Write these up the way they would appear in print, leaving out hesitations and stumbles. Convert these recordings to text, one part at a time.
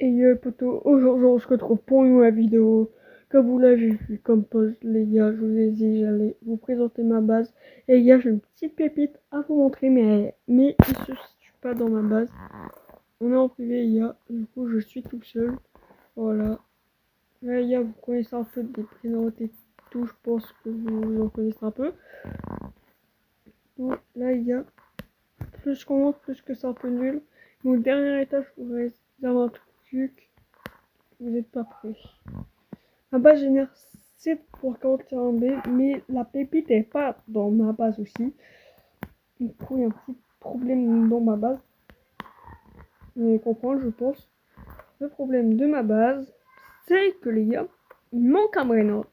Et poto, aujourd'hui on se retrouve pour une nouvelle vidéo. Comme vous l'avez vu comme post les gars, je vous ai dit j'allais vous présenter ma base. Et les gars, j'ai une petite pépite à vous montrer, mais il se situe pas dans ma base. On est en privé les gars, du coup je suis tout seul. Voilà. Là les gars, vous connaissez un peu des prénoms et tout, je pense que vous en connaissez un peu. Donc là les gars, plus qu'on monte, plus que c'est un peu nul. Mon dernier étage, je vous réserve un truc. Vous n'êtes pas prêts. Ma base génère 7 pour 41B, mais la pépite est pas dans ma base aussi. Du coup, il y a un petit problème dans ma base. Vous allez comprendre, je pense. Le problème de ma base, c'est que les gars, il manque un brainrot.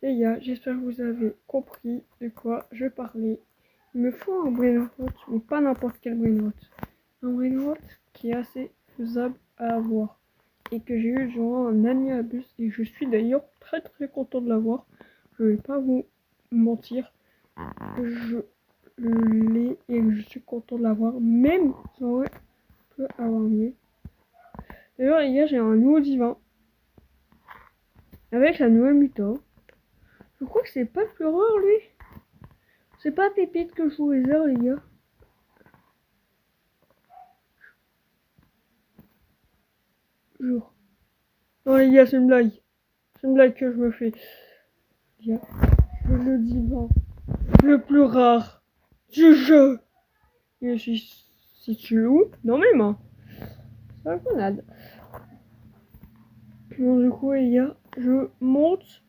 Les gars, j'espère que vous avez compris de quoi je parlais. Il me faut un brainrot, mais pas n'importe quel brainrot. Un brainrot qui est assez faisable à avoir. Et que j'ai eu genre un ami à bus, et je suis d'ailleurs très content de l'avoir. Je vais pas vous mentir, je l'ai et je suis content de l'avoir, même si on peut avoir mieux. D'ailleurs les gars, j'ai un nouveau divin avec la nouvelle muto. Je crois que c'est pas le plus rare lui. C'est pas pépite que je vous réserve les gars. Jour. Non les gars, c'est une blague. C'est une blague que je me fais. Les gars, le divin le plus rare du jeu. Et si tu loues dans mes mains. C'est un grenade. Bon, du coup, les gars, je monte.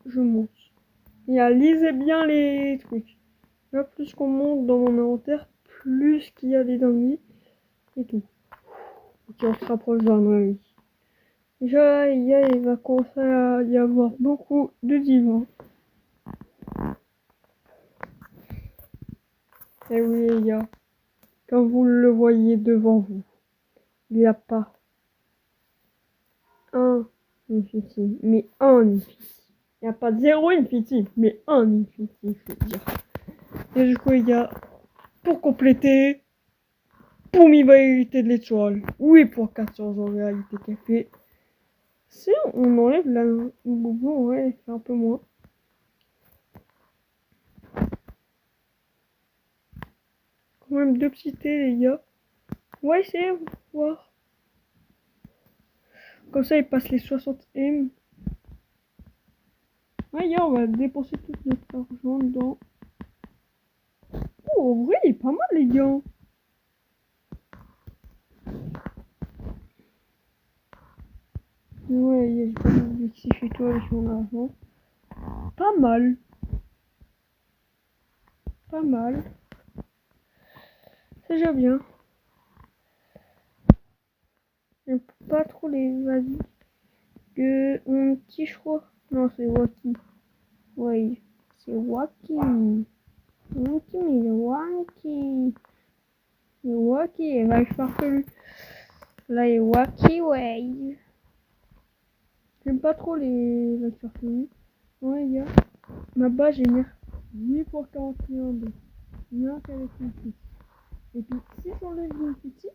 Et lisez bien les trucs. Là, plus qu'on monte dans mon inventaire, plus qu'il y a des dingueries et tout. Ok, on se rapproche d'un ami. Déjà, les gars, il va commencer à y avoir beaucoup de divans. Et oui, les gars, comme vous le voyez devant vous, il n'y a pas un Infinity, mais un Infinity. Il n'y a pas 0 Infinity, mais un Infinity, je veux dire. Et du coup, les gars, pour compléter, pour mi réalité de l'étoile, oui, pour 400 en réalité café, si on enlève la boubou, ouais, c'est un peu moins. Quand même 2 petits T, les gars. On va essayer, voir. Comme ça, il passe les 60 M. Ouais, gars, on va dépenser tout notre argent dans... Oh, en vrai, il est pas mal, les gars. Ouais, j'ai pas mal d'objectifs et tout avec mon argent. Pas mal. Pas mal. C'est déjà bien. J'aime pas trop les vas-y. Que mon petit choix. Non, c'est Waki. Ouais, c'est Waki. Waki, mais le Waki. Le Waki, il va être farfelu. Là, il est Waki, ouais. J'aime pas trop les vagues farfelues. Ouais, gars. Ma base génère 8 pour 41 B. Rien qu'avec une petite. Et puis, si j'enlève une petite,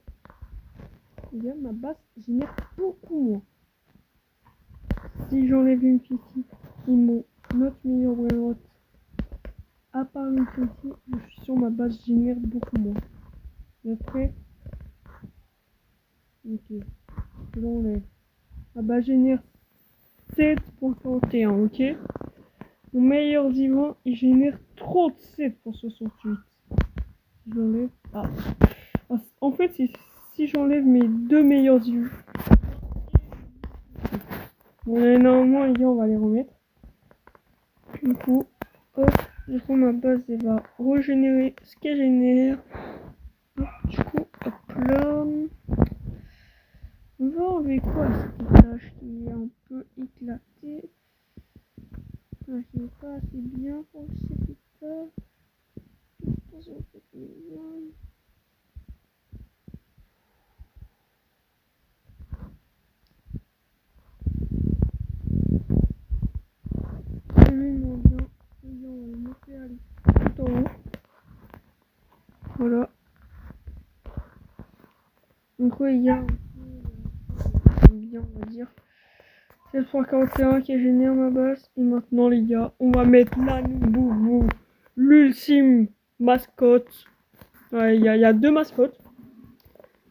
gars, ma base génère beaucoup moins. Si j'enlève une petite, ils m'ont notre meilleur brainrot. À part une petite, je suis sûr ma base génère beaucoup moins. Et après, ok, je l'enlève. Ma base génère 7 pour 41, ok. Mon meilleur divan, il génère 37 pour 68. J'enlève. Ah. En fait, si j'enlève mes 2 meilleurs divans. Bon, normalement, les gars, on va les remettre. Du coup, hop. Du coup, ma base, elle va régénérer ce qu'elle génère. Du coup, hop là. On va enlever quoi cet étage qui est un peu éclaté. Ah, qui n'est pas assez bien pour cet étage. Absolument bien. Et on va le monter à tout en haut. Voilà. Donc ouais, il y a bien, on va dire. C'est le 141 qui génère ma base. Et maintenant, les gars, on va mettre la Boubou, l'ultime mascotte. Ouais, il y a deux mascottes.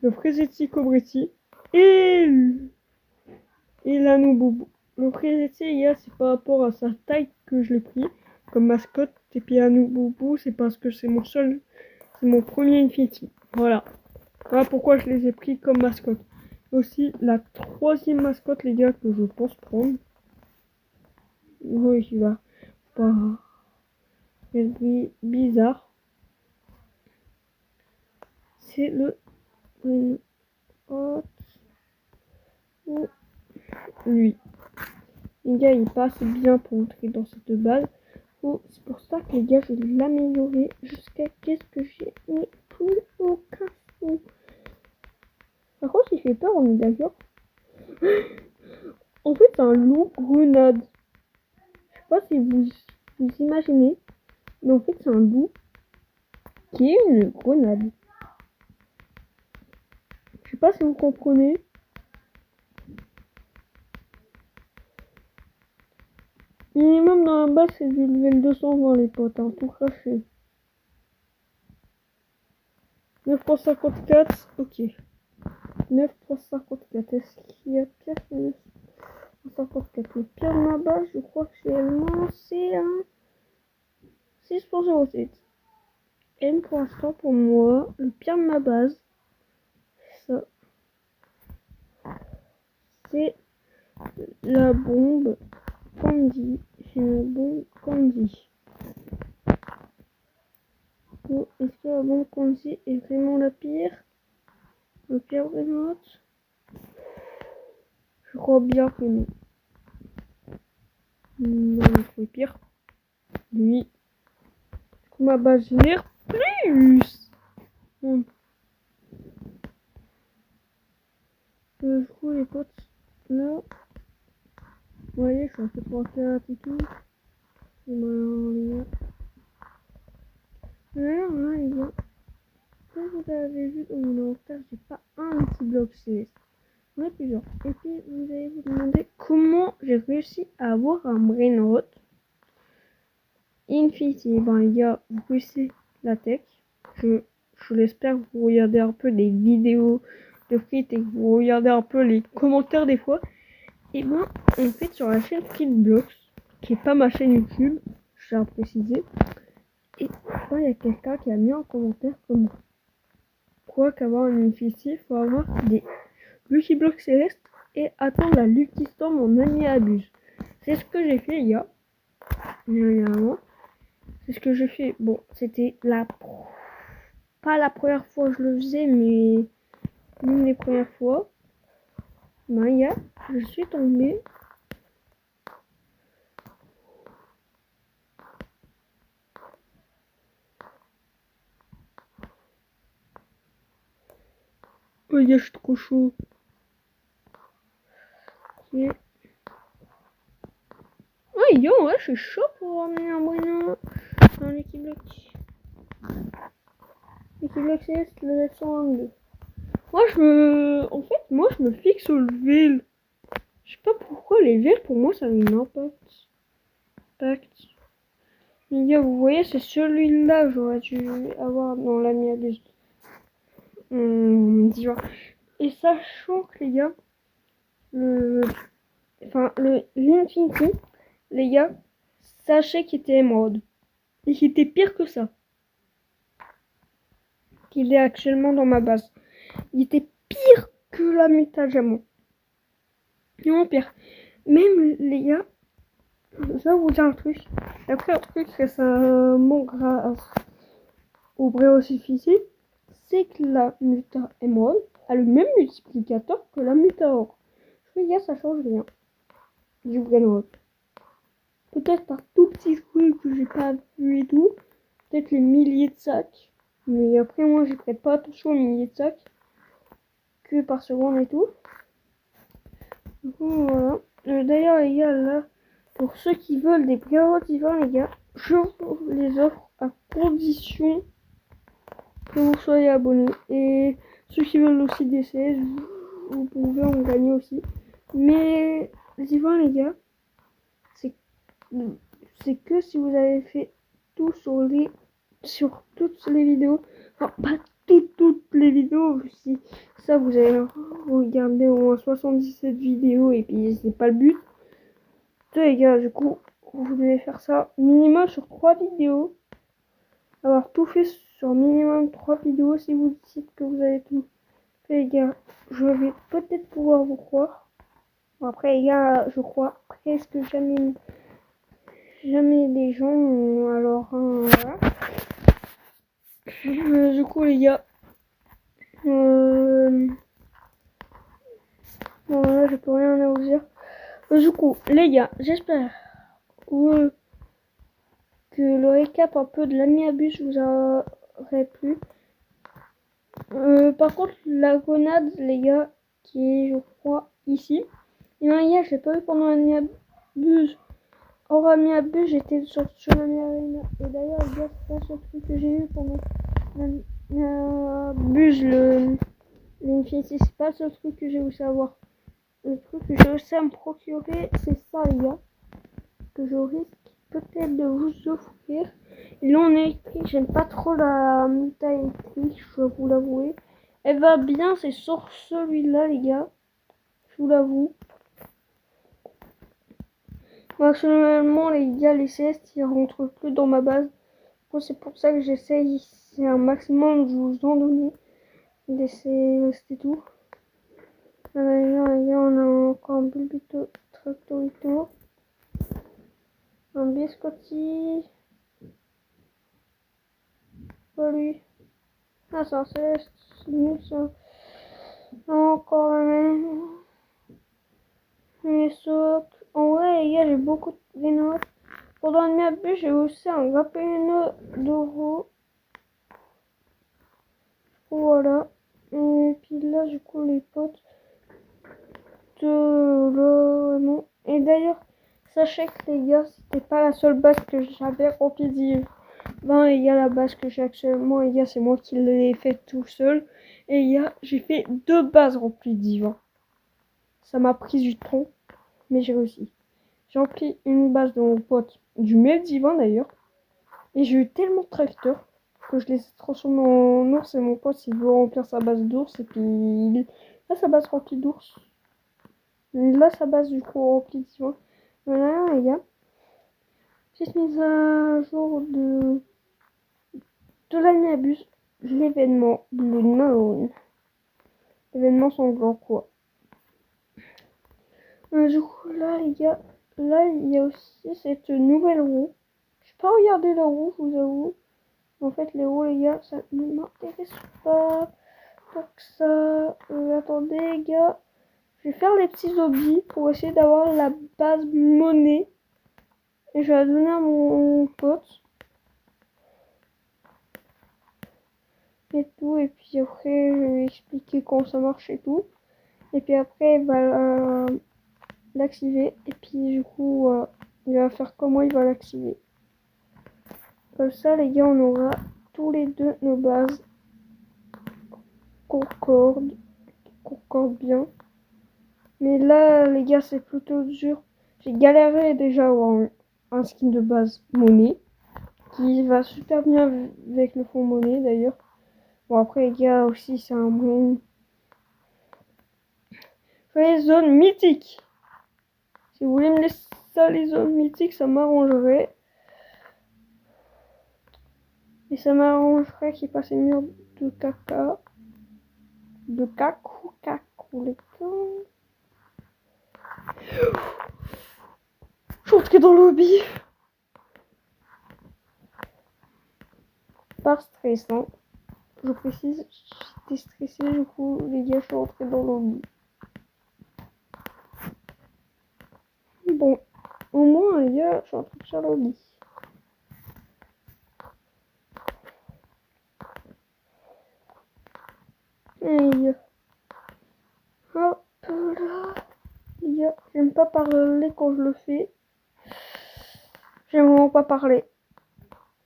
Le Fresetti Cobretti et la Boubou. Le Fresetti, les gars, c'est par rapport à sa taille que je l'ai pris comme mascotte. Et puis la Boubou, c'est parce que c'est mon premier Infinity. Voilà. Voilà pourquoi je les ai pris comme mascotte. Aussi, la troisième mascotte, les gars, que je pense prendre. Oui, il va pas être bizarre. C'est le lui. Les gars, il passe bien pour entrer dans cette balle. Oh, c'est pour ça que les gars, je vais l'améliorer jusqu'à qu'est-ce que j'ai mis plus aucun sou. Par contre, il fait peur, on est d'accord. En fait, c'est un loup grenade. Je sais pas si vous imaginez, mais en fait, c'est un loup qui est une grenade. Je sais pas si vous comprenez. Minimum dans la base, c'est du level 220 les potes, hein, tout craché. 9.54, ok. 9.54, est-ce qu'il y a pire que 9.54? Le pire de ma base, je crois que c'est un 6.07. Et pour l'instant, pour moi, le pire de ma base, ça, c'est la bombe Candy. C'est une bombe Candy. Bon, est-ce que la bombe Candy est vraiment la pire? Le pire de note? Je crois bien que non. Non, il faut pire. Lui. Ma base génère plus. Bon. Du coup, les potes, là. Vous voyez, je suis un peu 3-4 et tout. Et ben, les gars. Alors là, les gars. Comme vous avez vu dans mon inventaire, j'ai pas un petit bloc céleste. J'en ai plusieurs. Et puis, vous allez vous demander comment j'ai réussi à avoir un Brainrot Infinity. Ben, les gars, vous connaissez la tech. Je l'espère que vous regardez un peu des vidéos de Frites et que vous regardez un peu les commentaires des fois. Et ben, en fait, sur la chaîne FritBlocks, qui est pas ma chaîne YouTube, je tiens à préciser. Et ben, il y a quelqu'un qui a mis en commentaire comme quoi qu'avoir un Infinity, il faut avoir des Lucky Blocks célestes et attendre la Lucky Storm en année abuse. C'est ce que j'ai fait, les gars. Évidemment. C'est ce que j'ai fait. Bon, c'était pas la première fois que je le faisais, mais l'une des premières fois. Ben, les gars, je suis tombée. Oh, les gars, je suis trop chaud. Okay. Ouais, yo, ouais, je suis chaud pour ramener un Bruno dans l'équipe bloc. L'équipe bloc céleste, le 122. Moi, je me fixe au level. Je sais pas pourquoi les verts, pour moi, ça a un impact. Les gars, vous voyez, c'est celui-là que j'aurais dû avoir dans la mienne. Et sachant que, les gars, l'Infinity, les gars, sachez qu'il était émeraude. Et qu'il était pire que ça. Qu'il est actuellement dans ma base. Il était pire que la Mutagamo. Non, pire. Même, les gars, je vais vous dire un truc. Après, un truc, c'est un bon grâce au Bréau suffisant, c'est que la Muta Emerald a le même multiplicateur que la Muta Or. Je regarde, ça change rien. Du Brainrot. Peut-être par tout petit truc que j'ai pas vu et tout. Peut-être les milliers de sacs. Mais après, moi, je prête pas attention aux milliers de sacs. Que par seconde et tout. Du coup, voilà. D'ailleurs, les gars, là, pour ceux qui veulent des Brainrot divins, les gars, je vous les offre à condition que vous soyez abonnés. Et ceux qui veulent aussi des CS, vous pouvez en gagner aussi. Mais Zivin, les gars, c'est que si vous avez fait tout sur toutes les vidéos. Enfin, pas toutes les vidéos. Si ça, vous avez regardé au moins 77 vidéos et puis c'est pas le but. Les gars, du coup, vous devez faire ça minimum sur 3 vidéos. Avoir tout fait sur minimum 3 vidéos. Si vous dites que vous avez tout fait, les gars, je vais peut-être pouvoir vous croire. Après, les gars, je crois presque jamais des gens. Alors, voilà. Du coup, les gars, bon, là, je peux rien à vous dire. Du coup, les gars, j'espère que le récap un peu de l'ami Abus vous aurait plu. Par contre, la grenade, les gars, qui est, je crois, ici. Et ben, les gars, je l'ai pas eu pendant l'ami Abus. Hors ami Abus, j'étais sur l'ami Arena. Et d'ailleurs, les gars, c'est pas ce truc que j'ai eu pendant l'ami Abus, l'Infinity. C'est pas ce truc que j'ai voulu savoir. Le truc que j'ai réussi à me procurer, c'est ça, les gars, que je risque peut-être de vous offrir. Et là, en électrique, j'aime pas trop la Mita électrique, je dois vous l'avouer. Elle va bien, c'est sur celui-là, les gars, je vous l'avoue. Actuellement, les gars, les CS, ils rentrent plus dans ma base. C'est pour ça que j'essaye, c'est un maximum de vous en donner. C'était tout. Les gars, on a encore un Bulbito Tractorito. Un biscotti. Pas lui. Ah, c'est un céleste. C'est nul ça. Encore un même. Les socles. En vrai, les gars, j'ai beaucoup de notes. Pendant le mien, j'ai aussi un grappino d'euro. Voilà. Et puis là, du coup, les potes. Non. Et d'ailleurs, sachez que les gars, c'était pas la seule base que j'avais remplie d'ivres. Ben, les gars, la base que j'ai actuellement, les gars, c'est moi qui l'ai fait tout seul. Et les gars, j'ai fait 2 bases remplies d'ivres. Ça m'a pris du temps, mais j'ai réussi. J'ai rempli une base de mon pote, du même divin d'ailleurs. Et j'ai eu tellement de tracteurs que je les ai transformés en ours. Et mon pote, il veut remplir sa base d'ours. Et puis, il a sa base remplie d'ours. Là, sa base du coup remplie divin. Voilà, les gars. Petite mise à jour de l'année Abuse. L'événement Blue Moon. L'événement sanglant quoi. Du coup, là, les gars, là, il y a aussi cette nouvelle roue. Je n'ai pas regardé la roue, je vous avoue. En fait, les roues, les gars, ça ne m'intéresse pas tant que ça. Attendez, les gars. Je vais faire les petits hobbies pour essayer d'avoir la base monnaie. Et je vais la donner à mon pote. Et tout. Et puis après, je vais expliquer comment ça marche et tout. Et puis après, il va l'activer. Et puis du coup, il va faire comment il va l'activer. Comme ça, les gars, on aura tous les deux nos bases concordent bien. Mais là, les gars, c'est plutôt dur. J'ai galéré déjà à avoir un skin de base monnaie qui va super bien avec le fond monnaie d'ailleurs. Bon, après, les gars, aussi, c'est un bon. Les zones mythiques. Si vous voulez me laisser ça, les zones mythiques, ça m'arrangerait. Et ça m'arrangerait qu'il passe les murs de caca. De cacou, les gars. Je suis entrée dans le lobby. Pas stressant. Je précise, j'étais stressée, du coup, les gars, je suis rentrée dans le lobby. Bon, au moins, les gars, je suis rentrée sur le lobby. Et hop là. Les gars, j'aime pas parler quand je le fais. J'aime vraiment pas parler.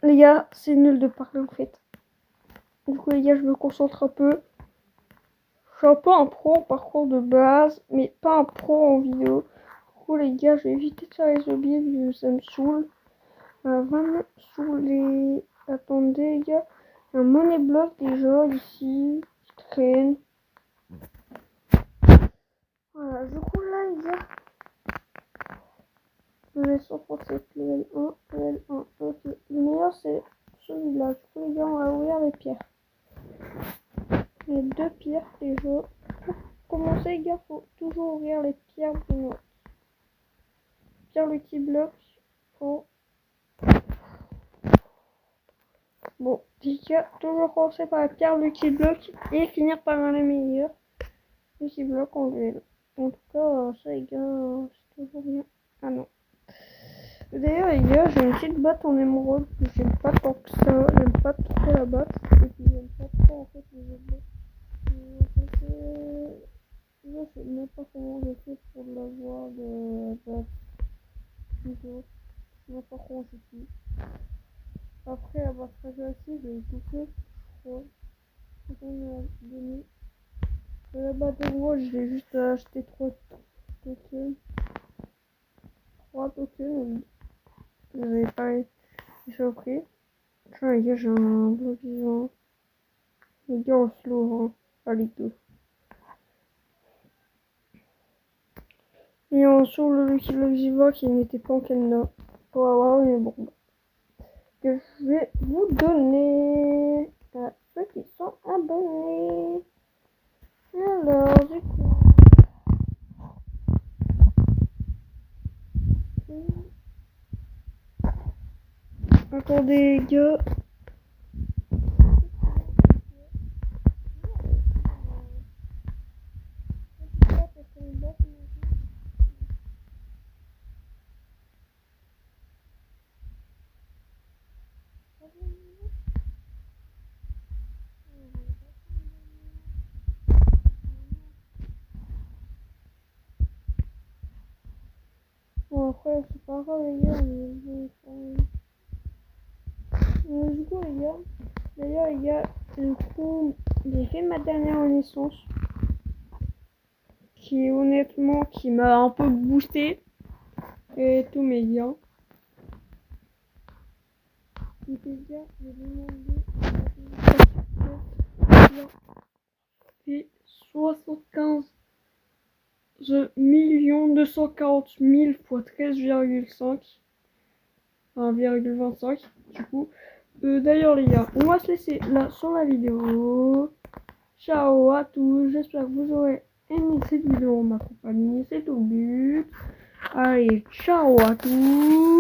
Les gars, c'est nul de parler en fait. Du coup, les gars, je me concentre un peu. suis un peu un pro en parcours de base, mais pas un pro en vidéo. Du coup, les gars, je vais éviter de faire les zombies, vu que ça me saoule. Va me saouler. Attendez, les gars. Un money block déjà ici qui traîne. Voilà, du coup, là, les gars. Level 137, level 1, level 1. Ok, le meilleur c'est celui-là. Du coup, les gars, on va ouvrir les pierres. Les 2 pierres déjà. Pour commencer, les gars, faut toujours ouvrir les pierres brûlantes. Pierre Lucky Block, faut. Bon, les gars, toujours commencer par la pierre Lucky Block et finir par un des meilleurs. Lucky Block en duel. En tout cas, ça, les gars, c'est toujours bien. Ah non. D'ailleurs, les gars, j'ai une petite boîte en émeraude que j'aime pas tant que ça. J'aime pas trop la boîte. Et puis, j'aime pas trop en fait les objets. Je sais même pas comment j'ai fait pour l'avoir de la vidéo. Je sais même pas comment j'ai fait. Après, la boîte très facile, je l'ai tout fait. Je crois. On m'a donné. La boîte de gros, je l'ai juste acheté 3 tokens. 3 tokens. Vous avez pas été surpris. Tiens, les gars, j'ai un bloc vivant. Les gars, on se l'ouvre, hein. Pas les deux. Et on sort le Lucky Block vivant qui n'était pas en cadenas. Pour avoir une bombe. Que je vais vous donner à ceux qui sont abonnés. Alors, du coup. Attendez, les gars. Bon, après, c'est pas grave, les gars, mais du coup, les gars, d'ailleurs, les gars, du coup, j'ai fait ma dernière renaissance. Qui, honnêtement, qui m'a un peu boosté. Et tous mes liens. Donc, les gars, j'ai demandé et 75 240 000 fois 13,5 1,25 du coup. D'ailleurs les gars, on va se laisser là sur la vidéo. Ciao à tous, j'espère que vous aurez aimé cette vidéo en ma compagnie, c'est tout le but. Allez, ciao à tous.